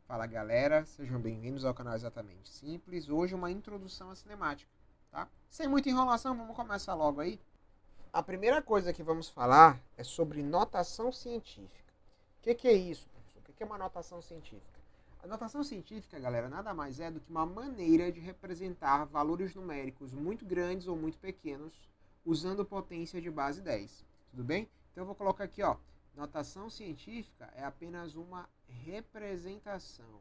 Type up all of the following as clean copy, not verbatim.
Fala galera, sejam bem-vindos ao canal Exatamente Simples. Hoje uma introdução à cinemática, tá? Sem muita enrolação, vamos começar logo aí. A primeira coisa que vamos falar é sobre notação científica. O que é isso, professor? O que é uma notação científica? A notação científica, galera, nada mais é do que uma maneira de representar valores numéricos muito grandes ou muito pequenos usando potência de base 10. Tudo bem? Então eu vou colocar aqui, ó. Notação científica é apenas uma representação.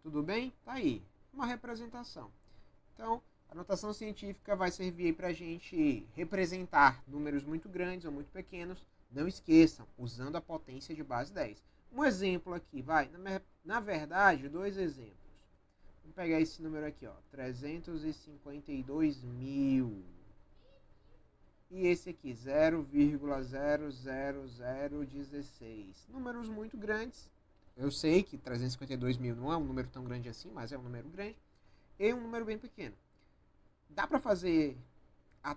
Tudo bem? Tá aí. Uma representação. Então, a notação científica vai servir para a gente representar números muito grandes ou muito pequenos. Não esqueçam, usando a potência de base 10. Um exemplo aqui, vai. Na verdade, dois exemplos. Vamos pegar esse número aqui, ó. 352 mil. E esse aqui, 0,00016. Números muito grandes. Eu sei que 352 mil não é um número tão grande assim, mas é um número grande. E um número bem pequeno. Dá para fazer a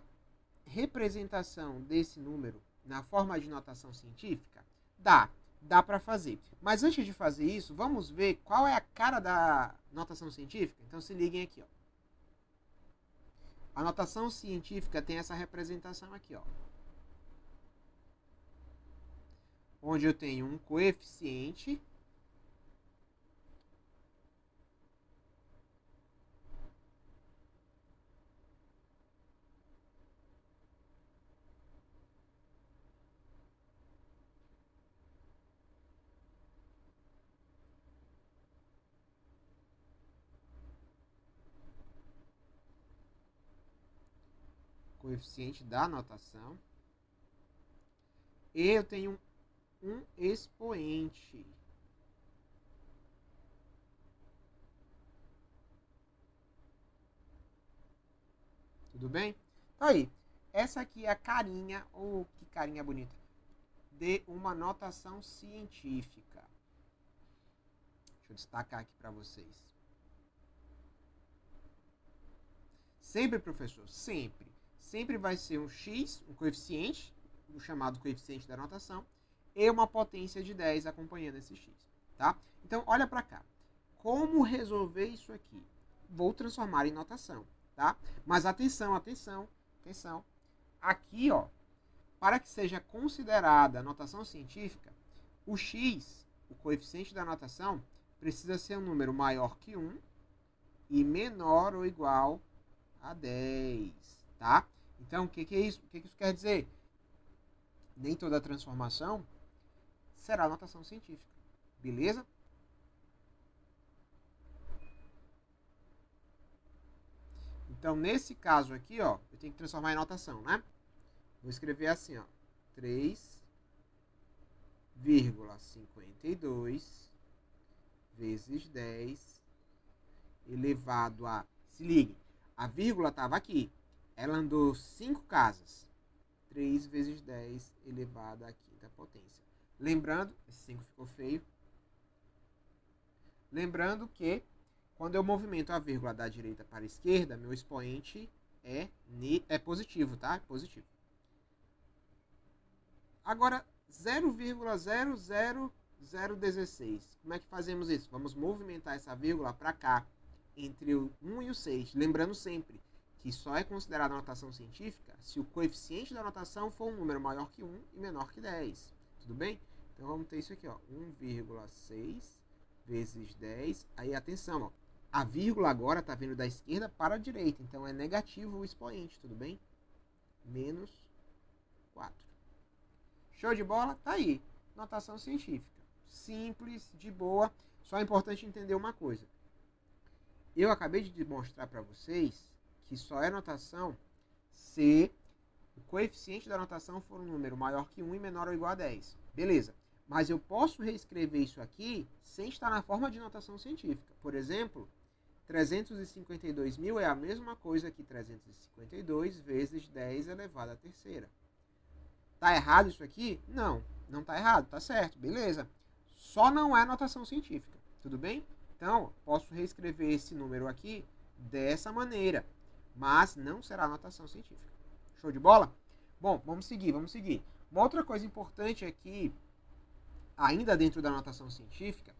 representação desse número na forma de notação científica? Dá para fazer. Mas antes de fazer isso, vamos ver qual é a cara da notação científica? Então se liguem aqui, ó. A notação científica tem essa representação aqui, ó. Onde eu tenho um coeficiente da notação. E eu tenho um expoente. Tudo bem? Tá aí. Essa aqui é a carinha, ou que carinha bonita, de uma notação científica. Deixa eu destacar aqui para vocês. Sempre, professor, sempre. Sempre vai ser um x, um coeficiente, o chamado coeficiente da notação, e uma potência de 10 acompanhando esse x, tá? Então, olha para cá. Como resolver isso aqui? Vou transformar em notação, tá? Mas atenção, atenção, atenção. Aqui, ó, para que seja considerada a notação científica, o x, o coeficiente da notação, precisa ser um número maior que 1 e menor ou igual a 10, tá? Então, o que é isso? O que isso quer dizer? Nem toda transformação será notação científica, beleza? Então, nesse caso aqui, ó, eu tenho que transformar em notação, né? Vou escrever assim, ó, 3,52 vezes 10 elevado a... Se ligue, a vírgula estava aqui. Ela andou 5 casas. 3 vezes 10 elevado à quinta potência. Lembrando, esse 5 ficou feio. Lembrando que quando eu movimento a vírgula da direita para a esquerda, meu expoente é positivo, tá? Positivo. Agora, 0,00016. Como é que fazemos isso? Vamos movimentar essa vírgula para cá, entre o 1 e o 6. Lembrando sempre que só é considerada notação científica se o coeficiente da notação for um número maior que 1 e menor que 10. Tudo bem? Então vamos ter isso aqui, ó, 1,6 vezes 10. Aí atenção, ó, a vírgula agora está vindo da esquerda para a direita, então é negativo o expoente, tudo bem? Menos 4. Show de bola? Tá aí. Notação científica. Simples, de boa. Só é importante entender uma coisa. Eu acabei de demonstrar para vocês que só é notação se o coeficiente da notação for um número maior que 1 e menor ou igual a 10. Beleza. Mas eu posso reescrever isso aqui sem estar na forma de notação científica. Por exemplo, 352 mil é a mesma coisa que 352 vezes 10 elevado à terceira. Tá errado isso aqui? Não, não tá errado, tá certo, beleza. Só não é notação científica, tudo bem? Então, posso reescrever esse número aqui dessa maneira, mas não será notação científica. Show de bola? Bom, vamos seguir. Uma outra coisa importante aqui ainda dentro da notação científica,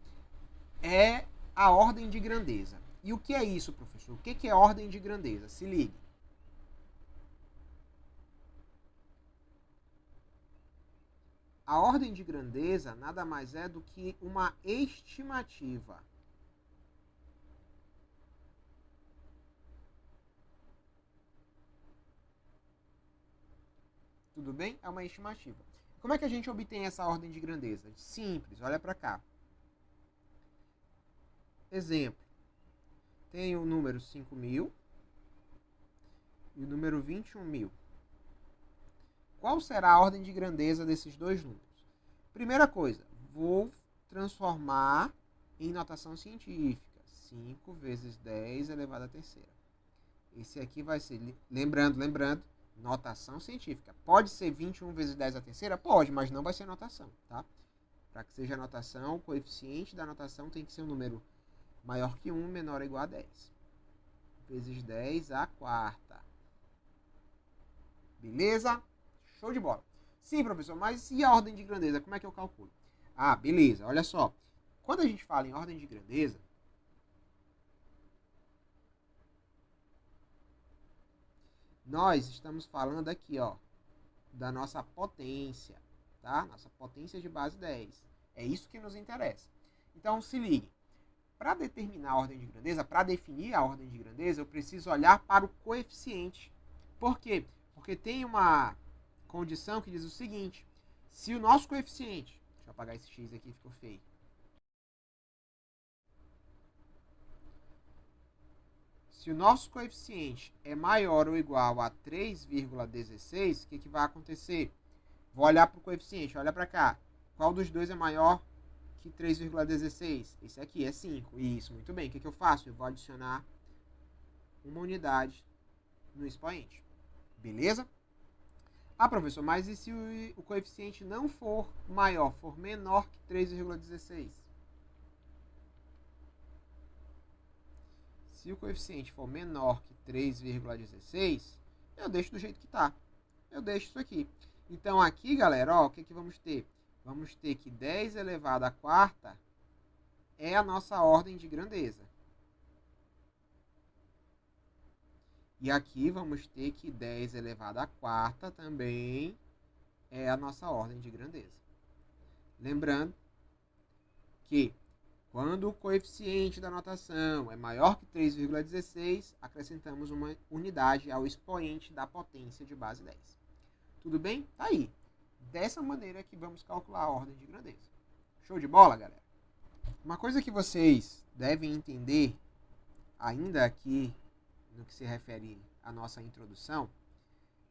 é a ordem de grandeza. E o que é isso, professor? O que é ordem de grandeza? Se ligue. A ordem de grandeza nada mais é do que uma estimativa. Tudo bem? É uma estimativa. Como é que a gente obtém essa ordem de grandeza? Simples, olha para cá. Exemplo. Tem o número 5.000 e o número 21.000. Qual será a ordem de grandeza desses dois números? Primeira coisa, vou transformar em notação científica. 5 vezes 10 elevado à terceira. Esse aqui vai ser, lembrando, notação científica. Pode ser 21 vezes 10 à terceira? Pode, mas não vai ser notação, tá? Para que seja notação, o coeficiente da notação tem que ser um número maior que 1, menor ou igual a 10. Vezes 10 à quarta. Beleza? Show de bola. Sim, professor, mas e a ordem de grandeza? Como é que eu calculo? Ah, beleza, olha só. Quando a gente fala em ordem de grandeza, nós estamos falando aqui, ó, da nossa potência, tá? Nossa potência de base 10. É isso que nos interessa. Então, se ligue. Para determinar a ordem de grandeza, para definir a ordem de grandeza, eu preciso olhar para o coeficiente. Por quê? Porque tem uma condição que diz o seguinte: se o nosso coeficiente, deixa eu apagar esse x aqui, ficou feio. Se o nosso coeficiente é maior ou igual a 3,16, o que vai acontecer? Vou olhar para o coeficiente, olha para cá. Qual dos dois é maior que 3,16? Esse aqui é 5. Isso, muito bem. O que eu faço? Eu vou adicionar uma unidade no expoente. Beleza? Ah, professor, mas e se o coeficiente não for maior, for menor que 3,16? Se o coeficiente for menor que 3,16, eu deixo do jeito que está. Eu deixo isso aqui. Então, aqui, galera, ó, o que vamos ter? Vamos ter que 10 elevado à quarta é a nossa ordem de grandeza. E aqui vamos ter que 10 elevado à quarta também é a nossa ordem de grandeza. Lembrando que quando o coeficiente da notação é maior que 3,16, acrescentamos uma unidade ao expoente da potência de base 10. Tudo bem? Tá aí. Dessa maneira que vamos calcular a ordem de grandeza. Show de bola, galera? Uma coisa que vocês devem entender, ainda aqui no que se refere à nossa introdução,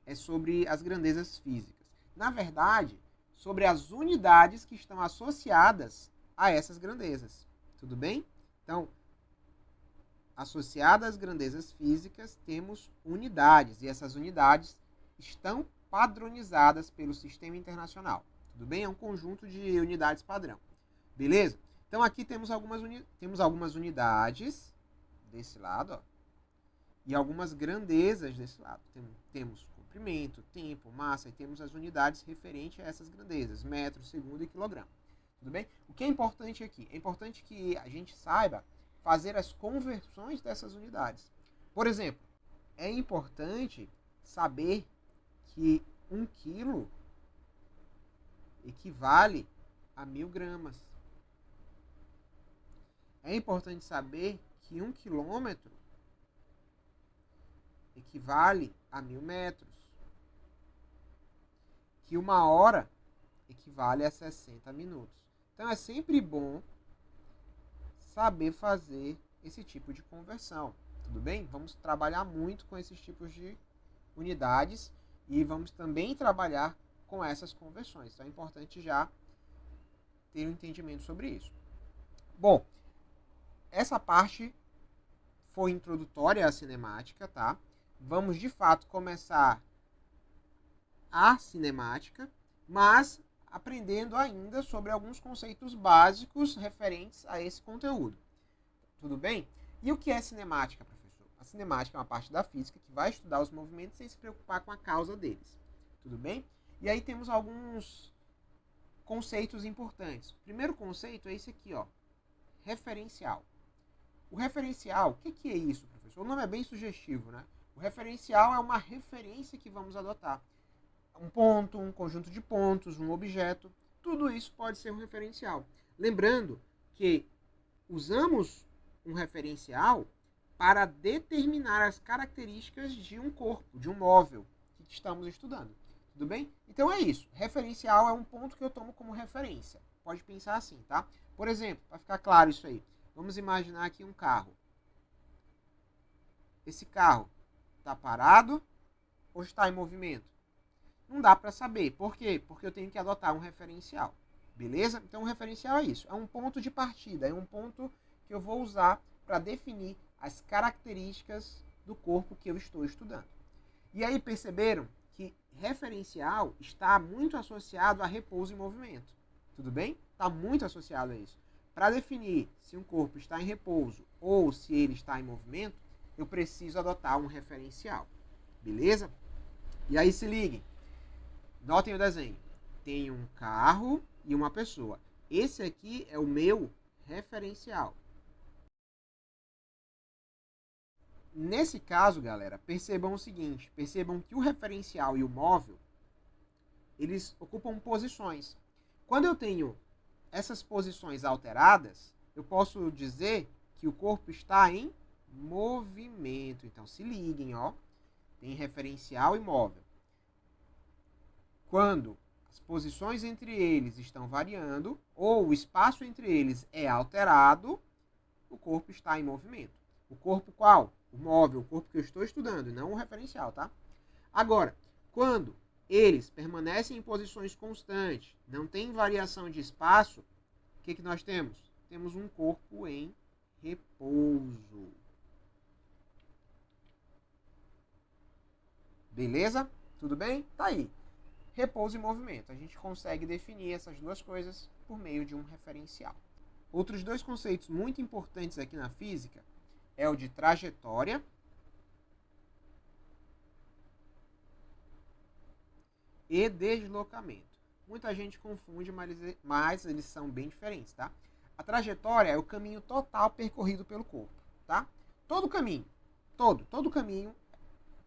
é sobre as grandezas físicas. Na verdade, sobre as unidades que estão associadas a essas grandezas. Tudo bem? Então, associadas às grandezas físicas, temos unidades, e essas unidades estão padronizadas pelo Sistema Internacional. Tudo bem? É um conjunto de unidades padrão. Beleza? Então, aqui temos algumas unidades desse lado, ó, e algumas grandezas desse lado. Temos comprimento, tempo, massa, e temos as unidades referentes a essas grandezas, metro, segundo e quilograma. Tudo bem? O que é importante aqui? É importante que a gente saiba fazer as conversões dessas unidades. Por exemplo, é importante saber que 1 quilo equivale a 1.000 gramas. É importante saber que 1 quilômetro equivale a 1.000 metros. Que 1 hora equivale a 60 minutos. Então, é sempre bom saber fazer esse tipo de conversão. Tudo bem? Vamos trabalhar muito com esses tipos de unidades e vamos também trabalhar com essas conversões. Então, é importante já ter um entendimento sobre isso. Bom, essa parte foi introdutória à cinemática, tá? Vamos, de fato, começar a cinemática, mas aprendendo ainda sobre alguns conceitos básicos referentes a esse conteúdo. Tudo bem? E o que é cinemática, professor? A cinemática é uma parte da física que vai estudar os movimentos sem se preocupar com a causa deles. Tudo bem? E aí temos alguns conceitos importantes. O primeiro conceito é esse aqui, ó, referencial. O referencial, o que é isso, professor? O nome é bem sugestivo, né? O referencial é uma referência que vamos adotar. Um ponto, um conjunto de pontos, um objeto, tudo isso pode ser um referencial. Lembrando que usamos um referencial para determinar as características de um corpo, de um móvel que estamos estudando. Tudo bem? Então é isso. Referencial é um ponto que eu tomo como referência. Pode pensar assim, tá? Por exemplo, para ficar claro isso aí, vamos imaginar aqui um carro. Esse carro está parado ou está em movimento? Não dá para saber. Por quê? Porque eu tenho que adotar um referencial. Beleza? Então, o referencial é isso. É um ponto de partida. É um ponto que eu vou usar para definir as características do corpo que eu estou estudando. E aí, perceberam que referencial está muito associado a repouso e movimento. Tudo bem? Está muito associado a isso. Para definir se um corpo está em repouso ou se ele está em movimento, eu preciso adotar um referencial. Beleza? E aí, se liguem. Notem o desenho. Tem um carro e uma pessoa. Esse aqui é o meu referencial. Nesse caso, galera, percebam o seguinte. Percebam que o referencial e o móvel, eles ocupam posições. Quando eu tenho essas posições alteradas, eu posso dizer que o corpo está em movimento. Então, se liguem, ó. Tem referencial e móvel. Quando as posições entre eles estão variando, ou o espaço entre eles é alterado, o corpo está em movimento. O corpo qual? O móvel, o corpo que eu estou estudando, não o referencial, tá? Agora, quando eles permanecem em posições constantes, não tem variação de espaço, o que nós temos? Temos um corpo em repouso. Beleza? Tudo bem? Tá aí. Repouso e movimento. A gente consegue definir essas duas coisas por meio de um referencial. Outros dois conceitos muito importantes aqui na física é o de trajetória e deslocamento. Muita gente confunde, mas eles são bem diferentes, tá? A trajetória é o caminho total percorrido pelo corpo, tá? Todo caminho, todo caminho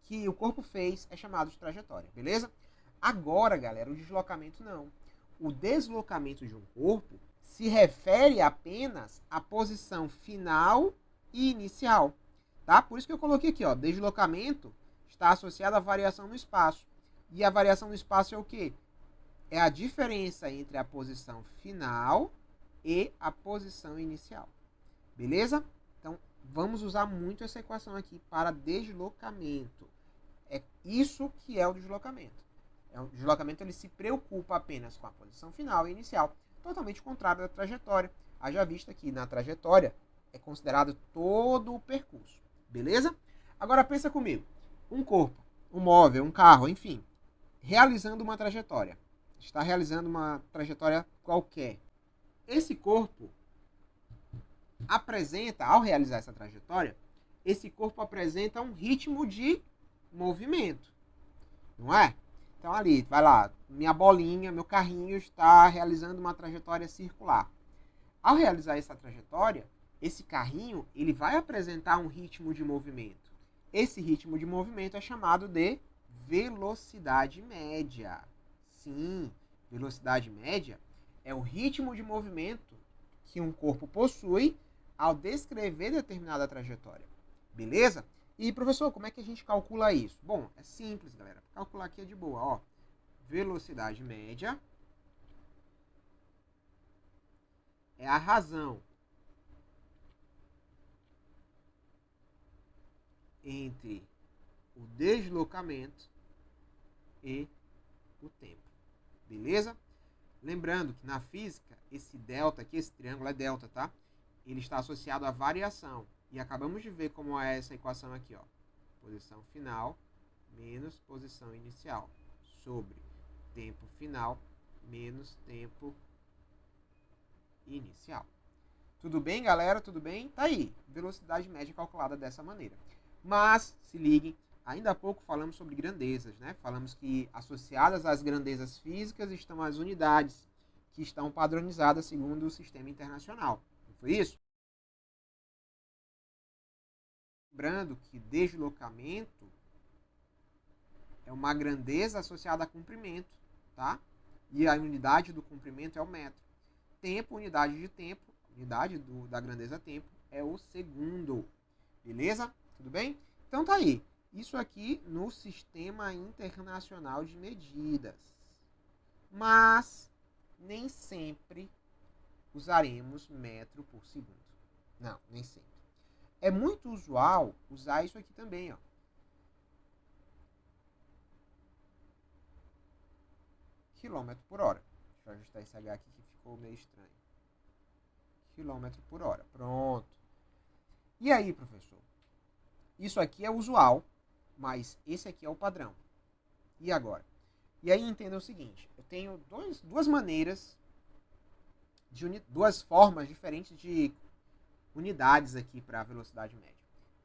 que o corpo fez é chamado de trajetória, beleza? Agora, galera, o deslocamento não. O deslocamento de um corpo se refere apenas à posição final e inicial, tá? Por isso que eu coloquei aqui, ó, deslocamento está associado à variação no espaço. E a variação no espaço é o quê? É a diferença entre a posição final e a posição inicial. Beleza? Então, vamos usar muito essa equação aqui para deslocamento. É isso que é o deslocamento. O deslocamento ele se preocupa apenas com a posição final e inicial, totalmente contrário da trajetória. Haja vista que na trajetória é considerado todo o percurso. Beleza? Agora pensa comigo. Um corpo, um móvel, um carro, enfim, realizando uma trajetória. Está realizando uma trajetória qualquer. Esse corpo apresenta, ao realizar essa trajetória, esse corpo apresenta um ritmo de movimento. Não é? Então ali, vai lá, minha bolinha, meu carrinho está realizando uma trajetória circular. Ao realizar essa trajetória, esse carrinho ele vai apresentar um ritmo de movimento. Esse ritmo de movimento é chamado de velocidade média. Sim, velocidade média é o ritmo de movimento que um corpo possui ao descrever determinada trajetória. Beleza? E, professor, como é que a gente calcula isso? Bom, é simples, galera. Calcular aqui é de boa, ó. Velocidade média é a razão entre o deslocamento e o tempo. Beleza? Lembrando que na física, esse delta aqui, esse triângulo é delta, tá? Ele está associado à variação. E acabamos de ver como é essa equação aqui, ó. Posição final menos posição inicial sobre tempo final menos tempo inicial. Tudo bem, galera? Tudo bem? Tá aí. Velocidade média calculada dessa maneira. Mas, se liguem, ainda há pouco falamos sobre grandezas, né? Falamos que associadas às grandezas físicas estão as unidades, que estão padronizadas segundo o sistema internacional. Não foi isso? Lembrando que deslocamento é uma grandeza associada a comprimento, tá? E a unidade do comprimento é o metro. Tempo, unidade de tempo, unidade da grandeza tempo, é o segundo. Beleza? Tudo bem? Então tá aí. Isso aqui no Sistema Internacional de Medidas. Mas nem sempre usaremos metro por segundo. Não, nem sempre. É muito usual usar isso aqui também, ó. Quilômetro por hora. Deixa eu ajustar esse H aqui que ficou meio estranho. Quilômetro por hora. Pronto. E aí, professor? Isso aqui é usual, mas esse aqui é o padrão. E agora? E aí entenda o seguinte, eu tenho duas maneiras, duas formas diferentes de unidades aqui para a velocidade média.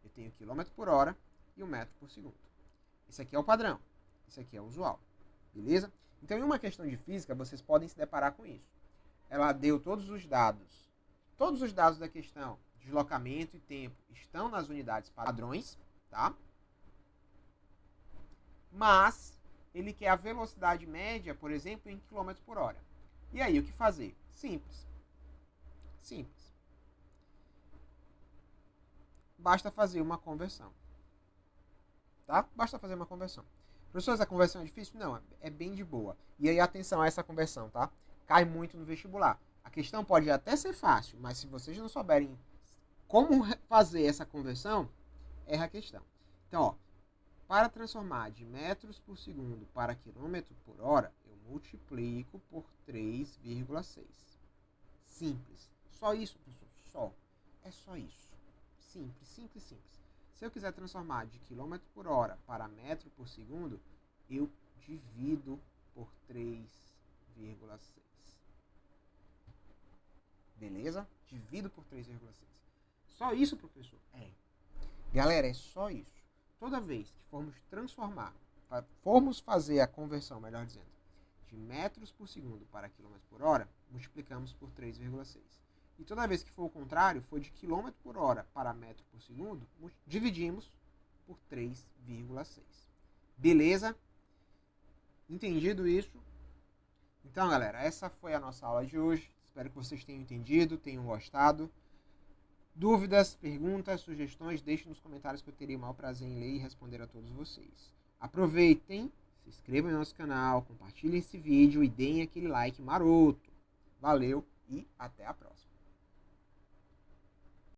Eu tenho quilômetro por hora e o metro por segundo. Esse aqui é o padrão, esse aqui é o usual. Beleza? Então, em uma questão de física, vocês podem se deparar com isso. Ela deu todos os dados da questão, deslocamento e tempo, estão nas unidades padrões, tá? Mas ele quer a velocidade média, por exemplo, em km por hora. E aí, o que fazer? Simples. Simples. Basta fazer uma conversão. Tá? Basta fazer uma conversão. Professor, a conversão é difícil? Não, é bem de boa. E aí, atenção a essa conversão, tá? Cai muito no vestibular. A questão pode até ser fácil, mas se vocês não souberem como fazer essa conversão, erra a questão. Então, ó, para transformar de metros por segundo para quilômetro por hora, eu multiplico por 3,6. Simples. Só isso, professor? Só. É só isso. Simples, simples, simples. Se eu quiser transformar de quilômetro por hora para metro por segundo, eu divido por 3,6. Beleza? Divido por 3,6. Só isso, professor? É. Galera, é só isso. Toda vez que formos fazer a conversão, melhor dizendo, de metros por segundo para quilômetros por hora, multiplicamos por 3,6. E toda vez que for o contrário, for de quilômetro por hora para metro por segundo, dividimos por 3,6. Beleza? Entendido isso? Então, galera, essa foi a nossa aula de hoje. Espero que vocês tenham entendido, tenham gostado. Dúvidas, perguntas, sugestões, deixem nos comentários que eu terei o maior prazer em ler e responder a todos vocês. Aproveitem, se inscrevam no nosso canal, compartilhem esse vídeo e deem aquele like maroto. Valeu e até a próxima.